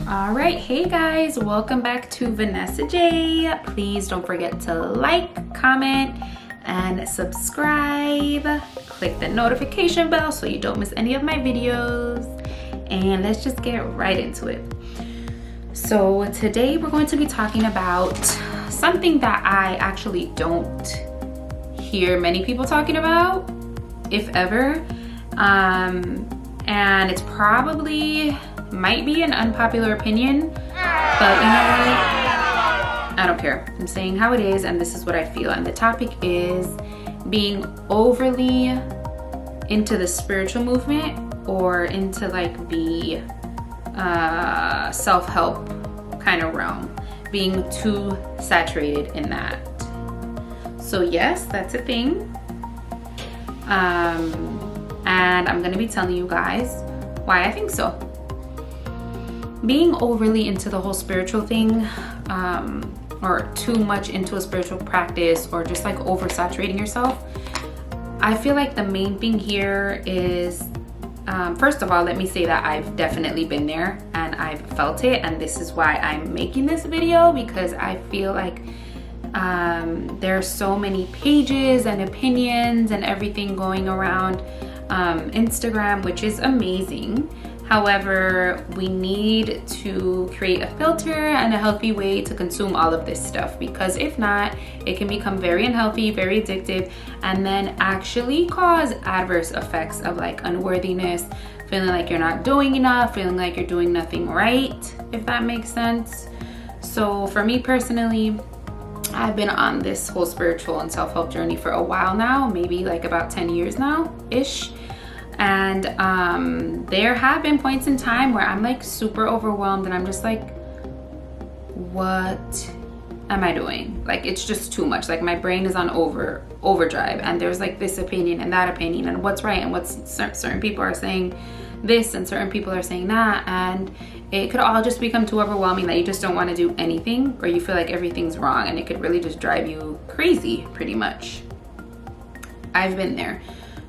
All right, hey guys, welcome back to Vanessa J. Please don't forget to like, comment, and subscribe. Click the notification bell so you don't miss any of my videos. And let's just get right into it. So today we're going to be talking about something that I actually don't hear many people talking about, if ever. And it's probably might be an unpopular opinion, but you know what? I don't care. I'm saying how it is, and this is what I feel. And the topic is being overly into the spiritual movement or into like the self-help kind of realm, being too saturated in that. So yes, that's a thing. And I'm gonna be telling you guys why I think so. Being overly into the whole spiritual thing, or too much into a spiritual practice, or just like oversaturating yourself, I feel like the main thing here is, first of all, let me say that I've definitely been there and I've felt it, and this is why I'm making this video, because I feel like there are so many pages and opinions and everything going around Instagram, which is amazing. However, we need to create a filter and a healthy way to consume all of this stuff, because if not, it can become very unhealthy, very addictive, and then actually cause adverse effects of like unworthiness, feeling like you're not doing enough, feeling like you're doing nothing right, if that makes sense. So for me personally, I've been on this whole spiritual and self-help journey for a while now, maybe like about 10 years now-ish. And there have been points in time where I'm like super overwhelmed and I'm just like, what am I doing? Like, it's just too much. Like, my brain is on overdrive, and there's like this opinion and that opinion and what's right and what's certain people are saying this and certain people are saying that, and it could all just become too overwhelming that you just don't want to do anything, or you feel like everything's wrong, and it could really just drive you crazy pretty much. I've been there.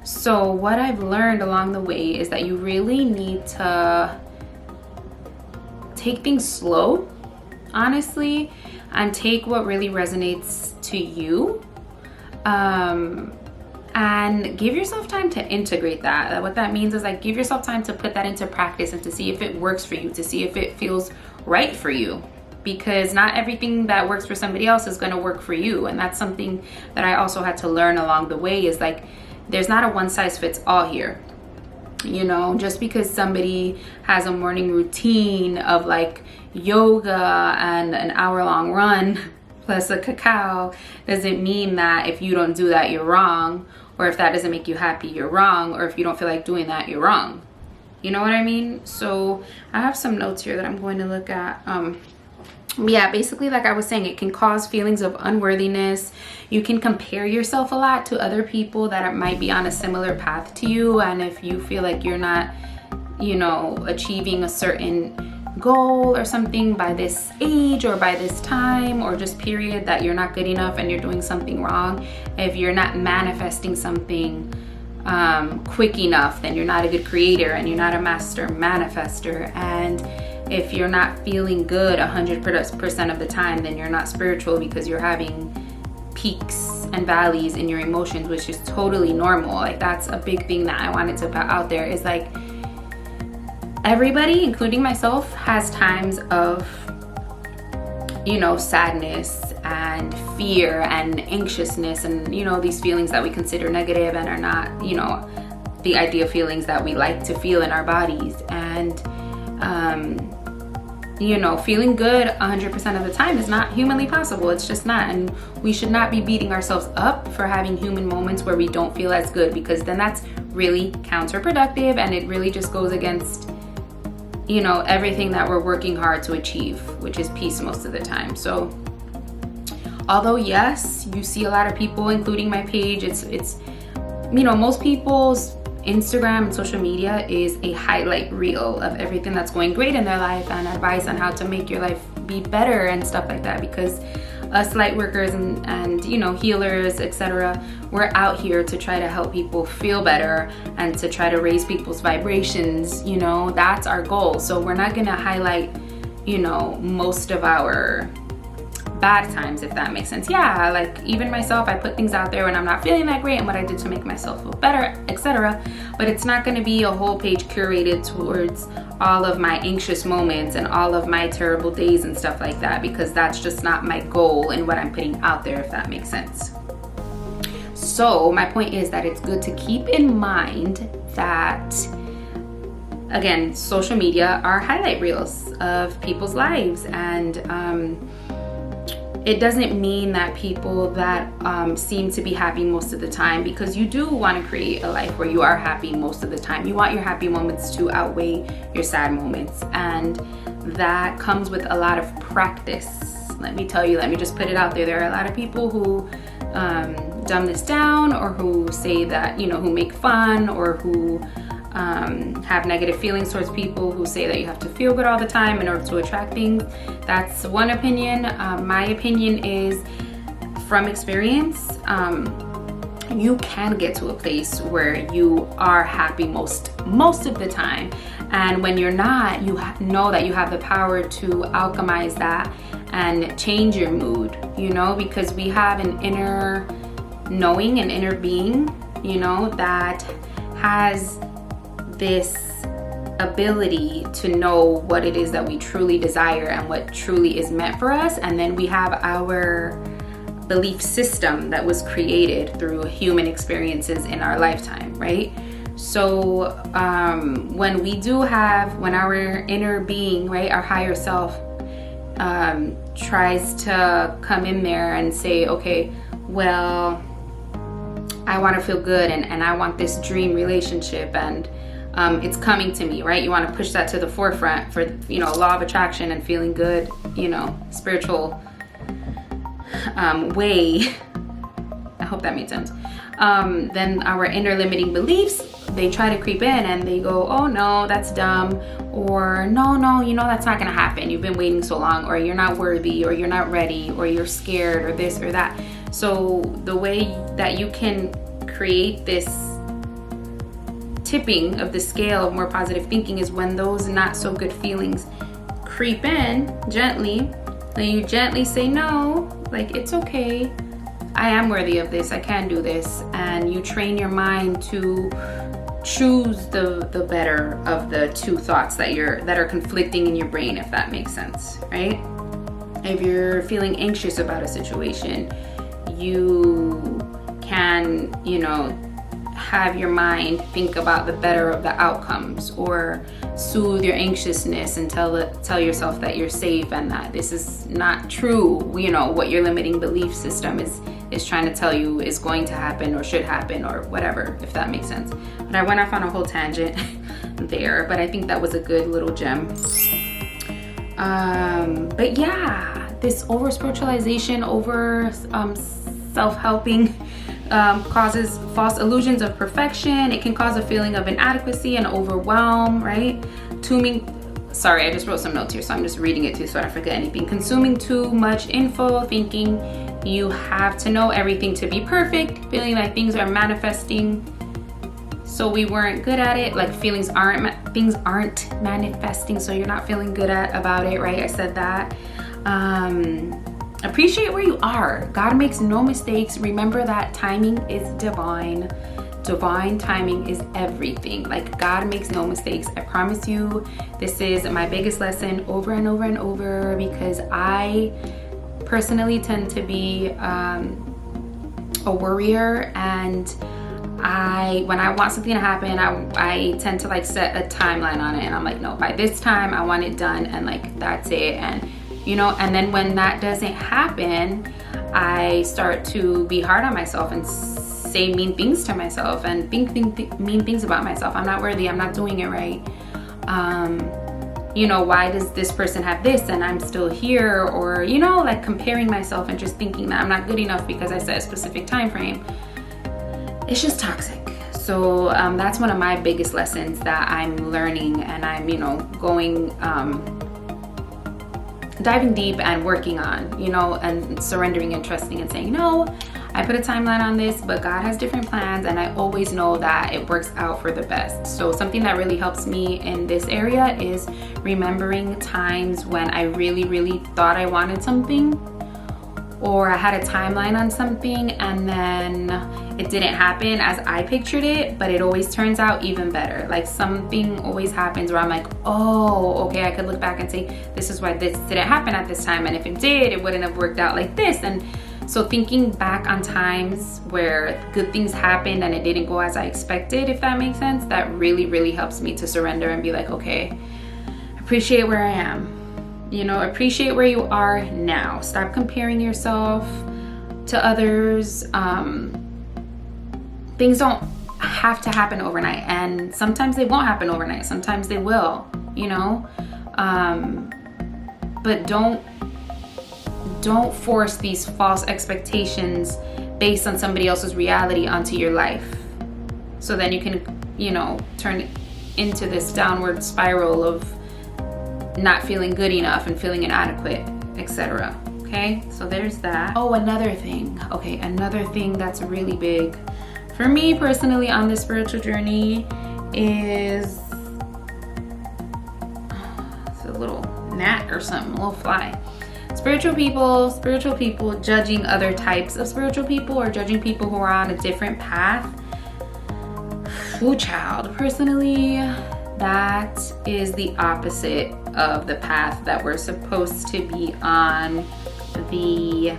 So what I've learned along the way is that you really need to take things slow, honestly, and take what really resonates to you, and give yourself time to integrate that. What that means is like, give yourself time to put that into practice and to see if it works for you, to see if it feels right for you, because not everything that works for somebody else is going to work for you. And that's something that I also had to learn along the way, is like, there's not a one size fits all here. You know, just because somebody has a morning routine of like yoga and an hour-long run plus a cacao doesn't mean that if you don't do that, you're wrong, or if that doesn't make you happy, you're wrong, or if you don't feel like doing that, you're wrong. You know what I mean? So I have some notes here that I'm going to look at. Yeah, basically, like I was saying, it can cause feelings of unworthiness. You can compare yourself a lot to other people that might be on a similar path to you, and if you feel like you're not, you know, achieving a certain goal or something by this age or by this time, or just period, that you're not good enough and you're doing something wrong. If you're not manifesting something quick enough, then you're not a good creator and you're not a master manifester. And if you're not feeling good 100% of the time, then you're not spiritual, because you're having peaks and valleys in your emotions, which is totally normal. Like, that's a big thing that I wanted to put out there, is like, everybody, including myself, has times of, you know, sadness and fear and anxiousness, and, you know, these feelings that we consider negative and are not, you know, the ideal feelings that we like to feel in our bodies. And you know, feeling good 100% of the time is not humanly possible. It's just not. And we should not be beating ourselves up for having human moments where we don't feel as good, because then that's really counterproductive, and it really just goes against, you know, everything that we're working hard to achieve, which is peace most of the time. So although yes, you see a lot of people, including my page, it's you know, most people's Instagram and social media is a highlight reel of everything that's going great in their life, and advice on how to make your life be better and stuff like that, because us light workers and you know, healers, etc., we're out here to try to help people feel better and to try to raise people's vibrations. You know, that's our goal. So we're not gonna highlight, you know, most of our bad times, if that makes sense. Yeah, like even myself, I put things out there when I'm not feeling that great and what I did to make myself feel better, etc. But it's not going to be a whole page curated towards all of my anxious moments and all of my terrible days and stuff like that, because that's just not my goal in what I'm putting out there, if that makes sense. So my point is that it's good to keep in mind that, again, social media are highlight reels of people's lives, and it doesn't mean that people that seem to be happy most of the time, because you do want to create a life where you are happy most of the time. You want your happy moments to outweigh your sad moments, and that comes with a lot of practice. Let me tell you, let me just put it out there. There are a lot of people who dumb this down, or who say that, you know, who make fun, or who have negative feelings towards people who say that you have to feel good all the time in order to attract things. That's one opinion. My opinion is, from experience, you can get to a place where you are happy most of the time, and when you're not, you know that you have the power to alchemize that and change your mood, you know, because we have an inner knowing, an inner being, you know, that has this ability to know what it is that we truly desire and what truly is meant for us. And then we have our belief system that was created through human experiences in our lifetime, right? So when our inner being, right, our higher self, tries to come in there and say, okay, well, I want to feel good, and I want this dream relationship, and it's coming to me, right? You want to push that to the forefront for, you know, law of attraction and feeling good, you know, spiritual way. I hope that made sense. Then our inner limiting beliefs, they try to creep in and they go, oh no, that's dumb, or no, you know, that's not gonna happen. You've been waiting so long, or you're not worthy, or you're not ready, or you're scared, or this or that. So the way that you can create this tipping of the scale of more positive thinking is when those not so good feelings creep in gently, then you gently say, no, like, it's okay, I am worthy of this, I can do this. And you train your mind to choose the better of the two thoughts that are conflicting in your brain, if that makes sense, right? If you're feeling anxious about a situation, you can, you know, have your mind think about the better of the outcomes, or soothe your anxiousness and tell yourself that you're safe and that this is not true, you know, what your limiting belief system is trying to tell you is going to happen or should happen or whatever, if that makes sense. But I went off on a whole tangent there, but I think that was a good little gem. But yeah, this over spiritualization, over self-helping causes false illusions of perfection. It can cause a feeling of inadequacy and overwhelm, right? Sorry, I just wrote some notes here, so I'm just reading it too so I don't forget anything. Consuming too much info, thinking you have to know everything to be perfect, feeling like things are manifesting so we weren't good at it, like things aren't manifesting so you're not feeling good about it, right? I said that. Appreciate where you are. God makes no mistakes. Remember that timing is divine. Divine timing is everything. Like, God makes no mistakes. I promise you, this is my biggest lesson over and over and over, because I personally tend to be a worrier, and when I want something to happen, I tend to like set a timeline on it, and I'm like, no, by this time I want it done, and like that's it. And you know, and then when that doesn't happen, I start to be hard on myself and say mean things to myself and think mean things about myself. I'm not worthy, I'm not doing it right. You know, why does this person have this and I'm still here? Or, you know, like comparing myself and just thinking that I'm not good enough because I set a specific time frame. It's just toxic. So that's one of my biggest lessons that I'm learning, and I'm, you know, going diving deep and working on, you know, and surrendering and trusting and saying, no, I put a timeline on this, but God has different plans, and I always know that it works out for the best. So something that really helps me in this area is remembering times when I really thought I wanted something, or I had a timeline on something and then it didn't happen as I pictured it, but it always turns out even better. Like something always happens where I'm like, oh, okay, I could look back and say, this is why this didn't happen at this time. And if it did, it wouldn't have worked out like this. And so thinking back on times where good things happened and it didn't go as I expected, if that makes sense, that really helps me to surrender and be like, okay, appreciate where I am. You know, appreciate where you are now. Stop comparing yourself to others. Things don't have to happen overnight, and sometimes they won't happen overnight. Sometimes they will, you know. But don't force these false expectations based on somebody else's reality onto your life. So then you can, you know, turn it into this downward spiral of not feeling good enough and feeling inadequate, etc. Okay, so there's that. Oh, another thing. Okay, another thing that's really big for me personally on this spiritual journey is it's a little gnat or something, a little fly. Spiritual people judging other types of spiritual people or judging people who are on a different path. Ooh, child, personally, that is the opposite of the path that we're supposed to be on, the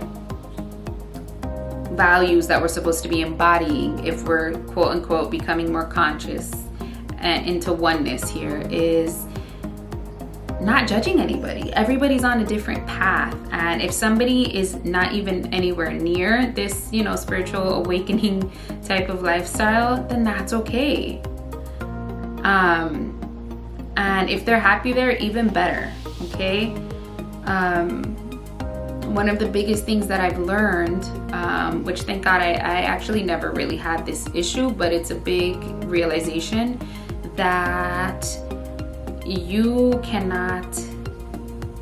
values that we're supposed to be embodying if we're quote unquote becoming more conscious and into oneness here, is not judging anybody. Everybody's on a different path, and if somebody is not even anywhere near this, you know, spiritual awakening type of lifestyle, then that's okay. And if they're happy there, even better, okay? One of the biggest things that I've learned, which thank God I actually never really had this issue, but it's a big realization that you cannot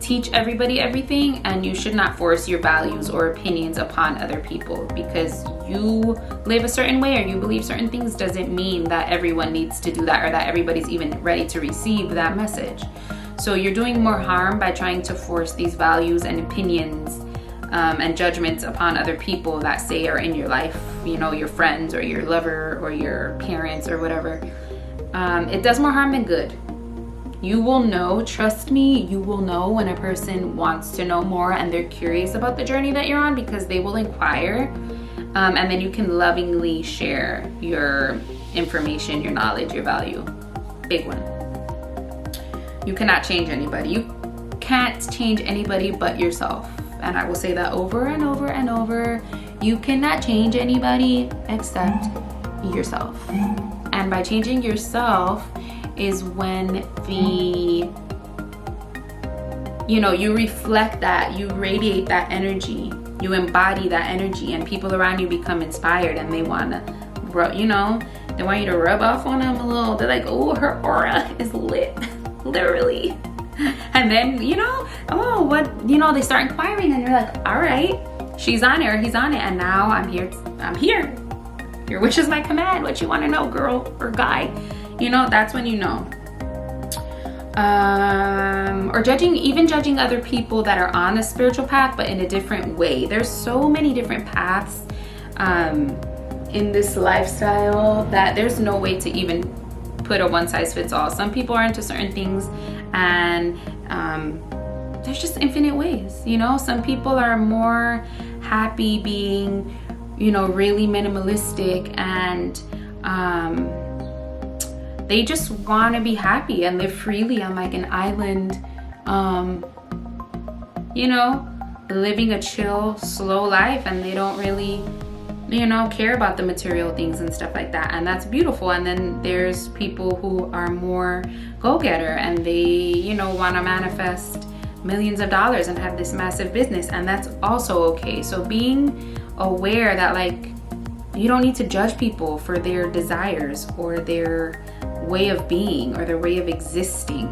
teach everybody everything, and you should not force your values or opinions upon other people. Because you live a certain way or you believe certain things doesn't mean that everyone needs to do that or that everybody's even ready to receive that message. So you're doing more harm by trying to force these values and opinions and judgments upon other people that say are in your life, you know, your friends or your lover or your parents or whatever. It does more harm than good. You will know, trust me, you will know when a person wants to know more and they're curious about the journey that you're on, because they will inquire, and then you can lovingly share your information, your knowledge, your value. Big one. You cannot change anybody. You can't change anybody but yourself. And I will say that over and over and over. You cannot change anybody except yourself. And by changing yourself is when you reflect that, you radiate that energy, you embody that energy, and people around you become inspired and they want to, they want you to rub off on them a little. They're like, oh, her aura is lit, literally. And then, they start inquiring and you're like, all right, she's on it or he's on it. And now I'm here. Your wish is my command. What you want to know, girl or guy? That's when you know. Or judging other people that are on a spiritual path, but in a different way. There's so many different paths in this lifestyle that there's no way to even put a one size fits all. Some people are into certain things, and there's just infinite ways. Some people are more happy being, really minimalistic, and they just want to be happy and live freely on like an island, living a chill, slow life, and they don't really, care about the material things and stuff like that. And that's beautiful. And then there's people who are more go-getter and they, want to manifest millions of dollars and have this massive business, and that's also okay. So being aware that you don't need to judge people for their desires or their way of being or their way of existing,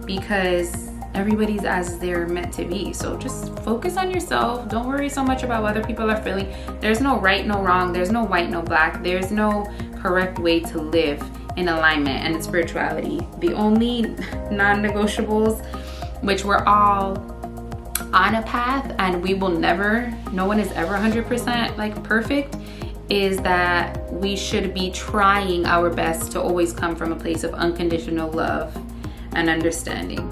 because everybody's as they're meant to be. So just focus on yourself. Don't worry so much about what other people are feeling. There's no right, no wrong. There's no white, no black. There's no correct way to live. in alignment and in spirituality. The only non-negotiables, which we're all on a path and we will never, no one is ever 100% like perfect, is that we should be trying our best to always come from a place of unconditional love and understanding.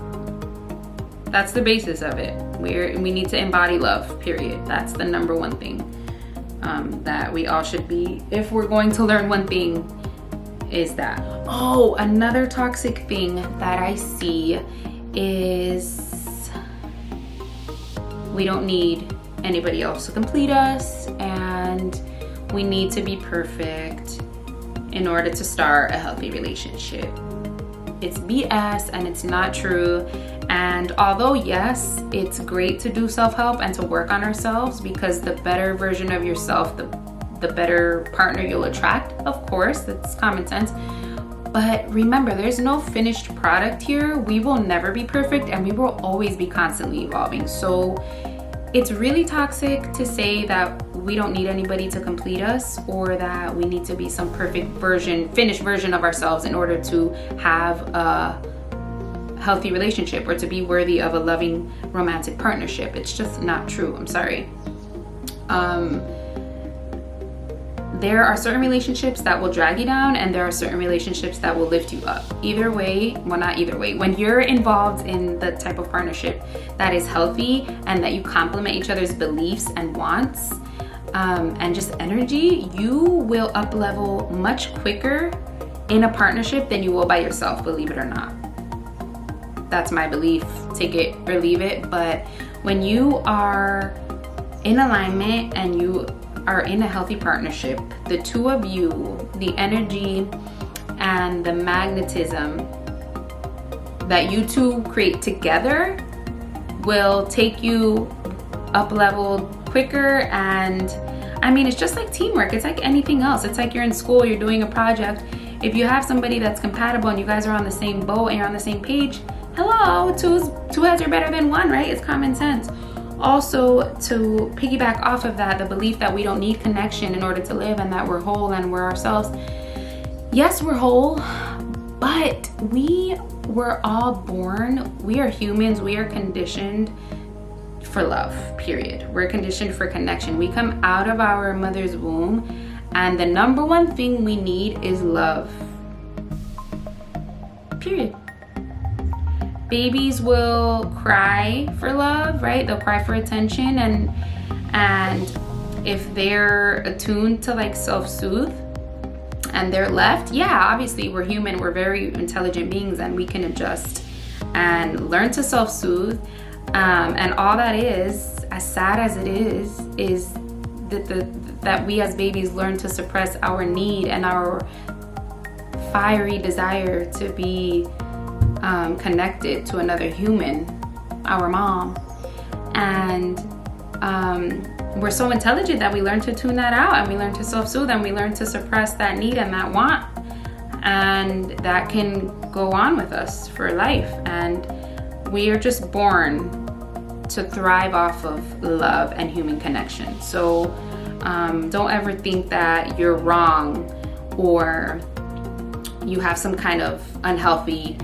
That's the basis of it. We need to embody love, period. That's the number one thing that we all should be. If we're going to learn one thing, is that. Oh, another toxic thing that I see is we don't need anybody else to complete us, and we need to be perfect in order to start a healthy relationship. It's BS and it's not true. And although yes, it's great to do self-help and to work on ourselves, because the better version of yourself, the better partner you'll attract. Of course, that's common sense. But remember, there's no finished product here. We will never be perfect and we will always be constantly evolving. So it's really toxic to say that we don't need anybody to complete us, or that we need to be some perfect version, finished version of ourselves in order to have a healthy relationship or to be worthy of a loving romantic partnership. It's just not true. I'm sorry. There are certain relationships that will drag you down, and there are certain relationships that will lift you up. Either way, well, not either way. When you're involved in the type of partnership that is healthy and that you complement each other's beliefs and wants, and just energy, you will up level much quicker in a partnership than you will by yourself, believe it or not. That's my belief. Take it or leave it. But when you are in alignment and you are in a healthy partnership, the two of you, the energy and the magnetism that you two create together will take you up level quicker. And I mean, it's just like teamwork. It's like anything else. It's like you're in school, you're doing a project. If you have somebody that's compatible and you guys are on the same boat and you're on the same page, hello, two heads are better than one, right? It's common sense. Also, to piggyback off of that, the belief that we don't need connection in order to live and that we're whole and we're ourselves. Yes, we're whole, but we were all born, we are humans, we are conditioned for love, period. We're conditioned for connection. We come out of our mother's womb and the number one thing we need is love, period. Babies will cry for love, right? They'll cry for attention, and if they're attuned to like self-soothe and they're left, yeah, obviously we're human, we're very intelligent beings and we can adjust and learn to self-soothe. And all that is, as sad as it is that we as babies learn to suppress our need and our fiery desire to be connected to another human, our mom. And we're so intelligent that we learn to tune that out, and we learn to self-soothe, and we learn to suppress that need and that want, and that can go on with us for life. And we are just born to thrive off of love and human connection. So don't ever think that you're wrong or you have some kind of unhealthy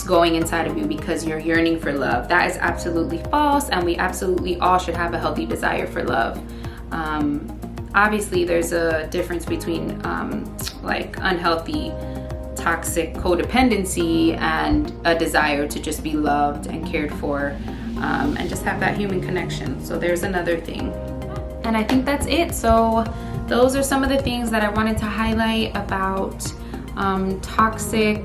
going inside of you because you're yearning for love. That is absolutely false, and we absolutely all should have a healthy desire for love. Obviously there's a difference between like unhealthy toxic codependency and a desire to just be loved and cared for, and just have that human connection. So there's another thing. And I think that's it. So those are some of the things that I wanted to highlight about toxic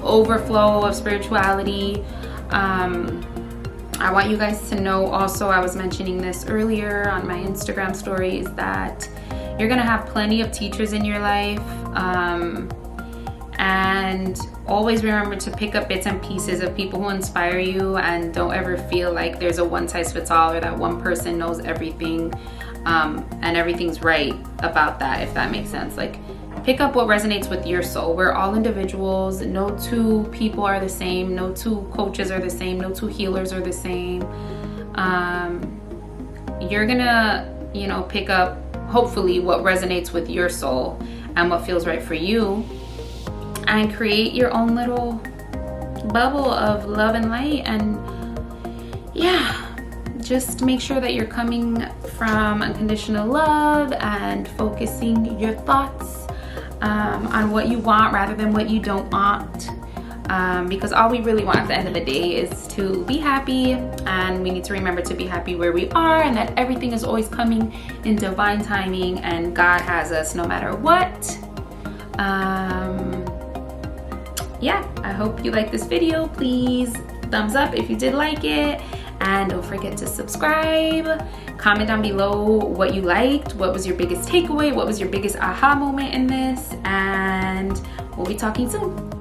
overflow of spirituality. I want you guys to know also, I was mentioning this earlier on my Instagram stories, that you're gonna have plenty of teachers in your life, and always remember to pick up bits and pieces of people who inspire you, and don't ever feel like there's a one size fits all or that one person knows everything and everything's right about that, if that makes sense. Like, pick up what resonates with your soul. We're all individuals. No two people are the same. No two coaches are the same. No two healers are the same. You're gonna, pick up hopefully what resonates with your soul, and what feels right for you, and create your own little bubble of love and light. And yeah, just make sure that you're coming from unconditional love and focusing your thoughts on what you want rather than what you don't want. Because all we really want at the end of the day is to be happy, and we need to remember to be happy where we are, and that everything is always coming in divine timing, and God has us no matter what. Yeah, I hope you like this video. Please thumbs up if you did like it, and don't forget to subscribe. Comment down below what you liked, what was your biggest takeaway, what was your biggest aha moment in this, and we'll be talking soon.